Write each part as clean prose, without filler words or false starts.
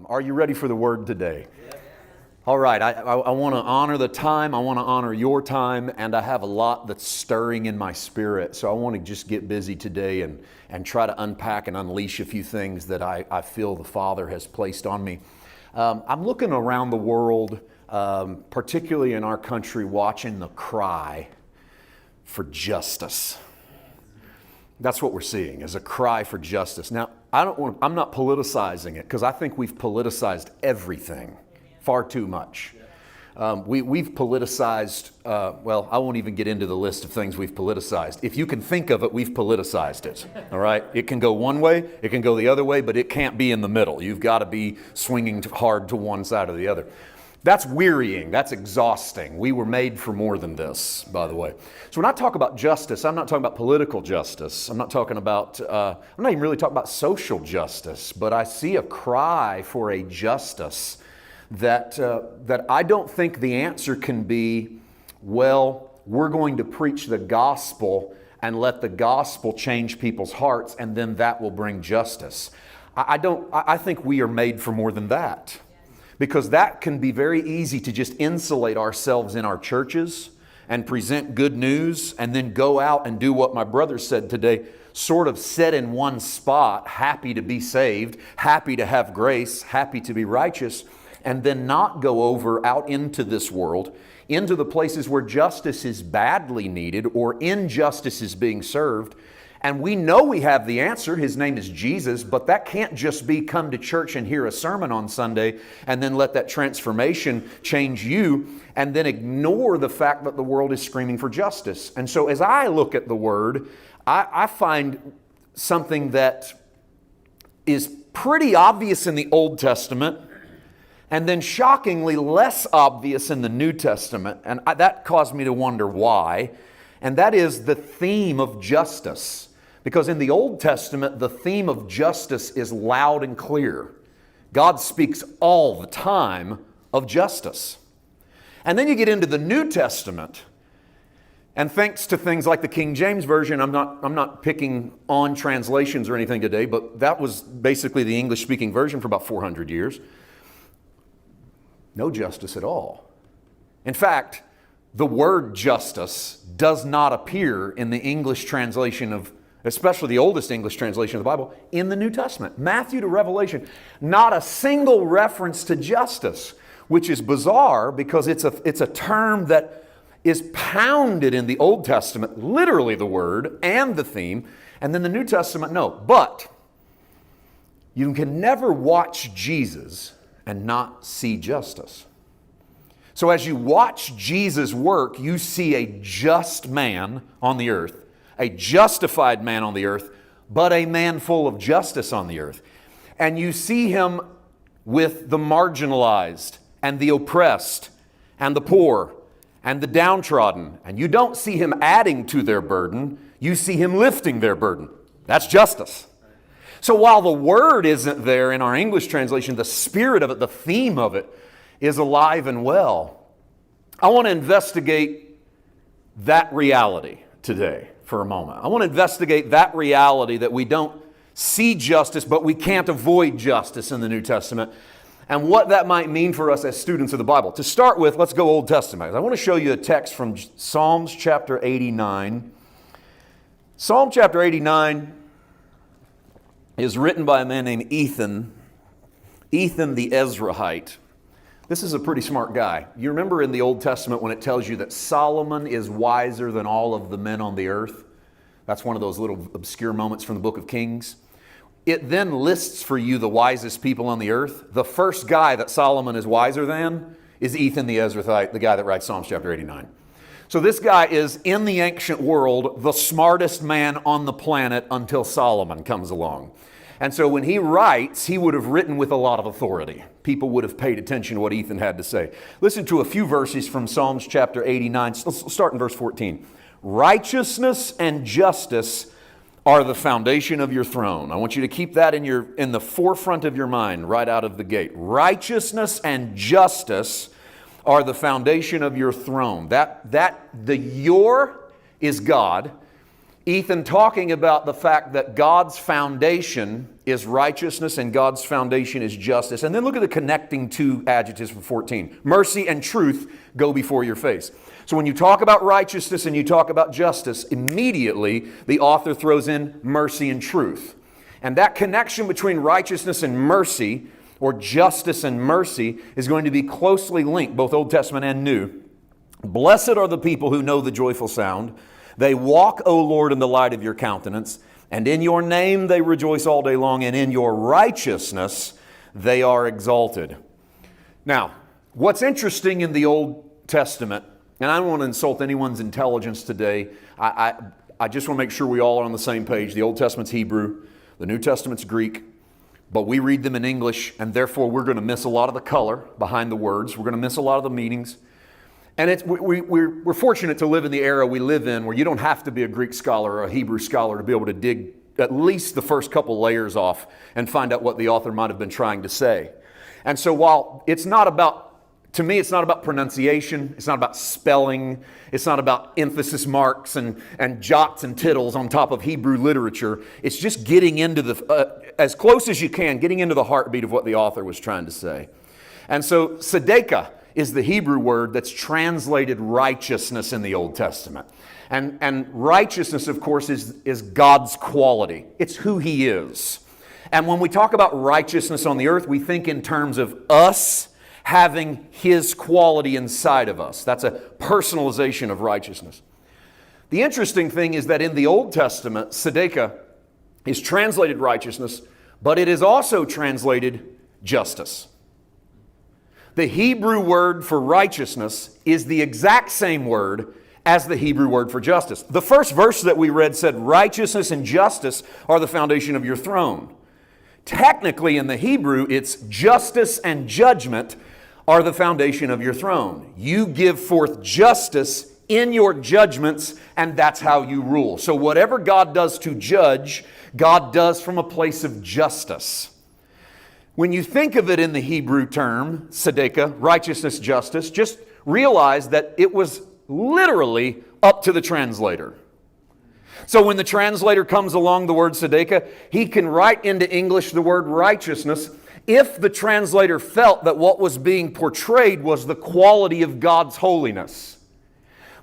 Are you ready for the word today? All right, I want to honor the time. I want to honor your time, and I have a lot that's stirring in my spirit. So I want to just get busy today and try to unpack and unleash a few things that I feel the Father has placed on me. I'm looking around the world, particularly in our country, watching the cry for justice. That's what we're seeing, is a cry for justice. Now, I'm not politicizing it, because I think we've politicized everything far too much. We've politicized, I won't even get into the list of things we've politicized. If you can think of it, we've politicized it, all right? It can go one way, it can go the other way, but it can't be in the middle. You've got to be swinging hard to one side or the other. That's wearying. That's exhausting. We were made for more than this, by the way. So when I talk about justice, I'm not talking about political justice. I'm not talking about, I'm not even really talking about social justice, but I see a cry for a justice that I don't think the answer can be, well, we're going to preach the gospel and let the gospel change people's hearts, and then that will bring justice. I think we are made for more than that. Because that can be very easy to just insulate ourselves in our churches and present good news and then go out and do what my brother said today, sort of sit in one spot, happy to be saved, happy to have grace, happy to be righteous, and then not go over out into this world, into the places where justice is badly needed or injustice is being served. And we know we have the answer. His name is Jesus, but that can't just be come to church and hear a sermon on Sunday and then let that transformation change you and then ignore the fact that the world is screaming for justice. And so as I look at the Word, I find something that is pretty obvious in the Old Testament and then shockingly less obvious in the New Testament. And that caused me to wonder why. And that is the theme of justice. Because in the Old Testament, the theme of justice is loud and clear. God speaks all the time of justice. And then you get into the New Testament, and thanks to things like the King James Version, I'm not picking on translations or anything today, but that was basically the English-speaking version for about 400 years. No justice at all. In fact, the word justice does not appear in the English translation of, especially the oldest English translation of the Bible, in the New Testament. Matthew to Revelation, not a single reference to justice, which is bizarre because it's a term that is pounded in the Old Testament, literally the word and the theme, and then the New Testament, no. But you can never watch Jesus and not see justice. So as you watch Jesus work, you see a just man on the earth, a justified man on the earth, but a man full of justice on the earth. And you see him with the marginalized and the oppressed and the poor and the downtrodden. And you don't see him adding to their burden, you see him lifting their burden. That's justice. So while the word isn't there in our English translation, the spirit of it, the theme of it, is alive and well. I want to investigate that reality today for a moment. I want to investigate that reality that we don't see justice, but we can't avoid justice in the New Testament, and what that might mean for us as students of the Bible. To start with, let's go Old Testament. I want to show you a text from Psalms chapter 89. Psalm chapter 89 is written by a man named Ethan the Ezrahite. This is a pretty smart guy. You remember in the Old Testament when it tells you that Solomon is wiser than all of the men on the earth? That's one of those little obscure moments from the book of Kings. It then lists for you the wisest people on the earth. The first guy that Solomon is wiser than is Ethan the Ezrahite, the guy that writes Psalms chapter 89. So this guy is, in the ancient world, the smartest man on the planet until Solomon comes along. And so when he writes, he would have written with a lot of authority. People would have paid attention to what Ethan had to say. Listen to a few verses from Psalms chapter 89. Let's start in verse 14. Righteousness and justice are the foundation of your throne. I want you to keep that in the forefront of your mind right out of the gate. Righteousness and justice are the foundation of your throne. The your is God. Ethan talking about the fact that God's foundation is righteousness and God's foundation is justice. And then look at the connecting two adjectives from 14. Mercy and truth go before your face. So when you talk about righteousness and you talk about justice, immediately the author throws in mercy and truth. And that connection between righteousness and mercy, or justice and mercy, is going to be closely linked, both Old Testament and New. Blessed are the people who know the joyful sound. They walk, O Lord, in the light of your countenance, and in your name they rejoice all day long, and in your righteousness they are exalted. Now, what's interesting in the Old Testament, and I don't want to insult anyone's intelligence today, I just want to make sure we all are on the same page. The Old Testament's Hebrew, the New Testament's Greek, but we read them in English, and therefore we're going to miss a lot of the color behind the words. We're going to miss a lot of the meanings. And we're fortunate to live in the era we live in where you don't have to be a Greek scholar or a Hebrew scholar to be able to dig at least the first couple layers off and find out what the author might have been trying to say. And so while it's not about, to me, it's not about pronunciation, it's not about spelling, it's not about emphasis marks and jots and tittles on top of Hebrew literature, it's just getting into the, as close as you can, getting into the heartbeat of what the author was trying to say. And so tzedekah is the Hebrew word that's translated righteousness in the Old Testament. And righteousness, of course, is God's quality. It's who He is. And when we talk about righteousness on the earth, we think in terms of us having His quality inside of us. That's a personalization of righteousness. The interesting thing is that in the Old Testament, tzedekah is translated righteousness, but it is also translated justice. The Hebrew word for righteousness is the exact same word as the Hebrew word for justice. The first verse that we read said, righteousness and justice are the foundation of your throne. Technically, in the Hebrew, it's justice and judgment are the foundation of your throne. You give forth justice in your judgments, and that's how you rule. So whatever God does to judge, God does from a place of justice. When you think of it in the Hebrew term, tzedekah, righteousness, justice, just realize that it was literally up to the translator. So when the translator comes along the word tzedekah, he can write into English the word righteousness if the translator felt that what was being portrayed was the quality of God's holiness.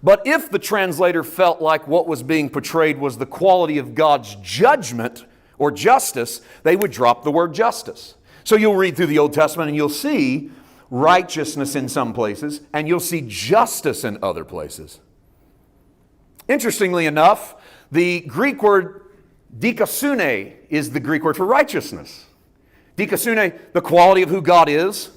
But if the translator felt like what was being portrayed was the quality of God's judgment or justice, they would drop the word justice. So you'll read through the Old Testament and you'll see righteousness in some places and you'll see justice in other places. Interestingly enough, the Greek word dikasune is the Greek word for righteousness. Dikasune, the quality of who God is.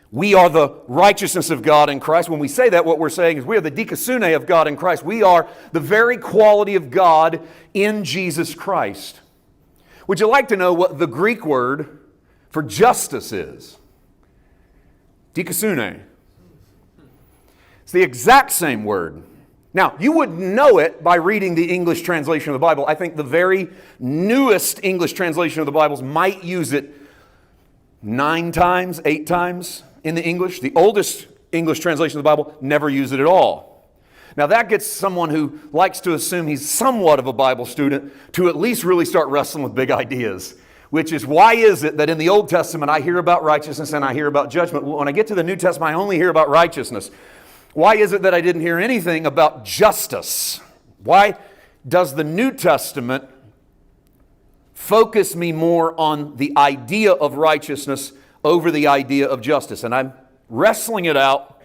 We are the righteousness of God in Christ. When we say that, what we're saying is we are the dikasune of God in Christ. We are the very quality of God in Jesus Christ. Would you like to know what the Greek word for justice is? Dikasune. It's the exact same word. Now, you wouldn't know it by reading the English translation of the Bible. I think the very newest English translation of the Bibles might use it 9 times, 8 times in the English. The oldest English translation of the Bible never used it at all. Now, that gets someone who likes to assume he's somewhat of a Bible student to at least really start wrestling with big ideas. Which is, why is it that in the Old Testament I hear about righteousness and I hear about judgment? When I get to the New Testament, I only hear about righteousness. Why is it that I didn't hear anything about justice? Why does the New Testament focus me more on the idea of righteousness over the idea of justice? And I'm wrestling it out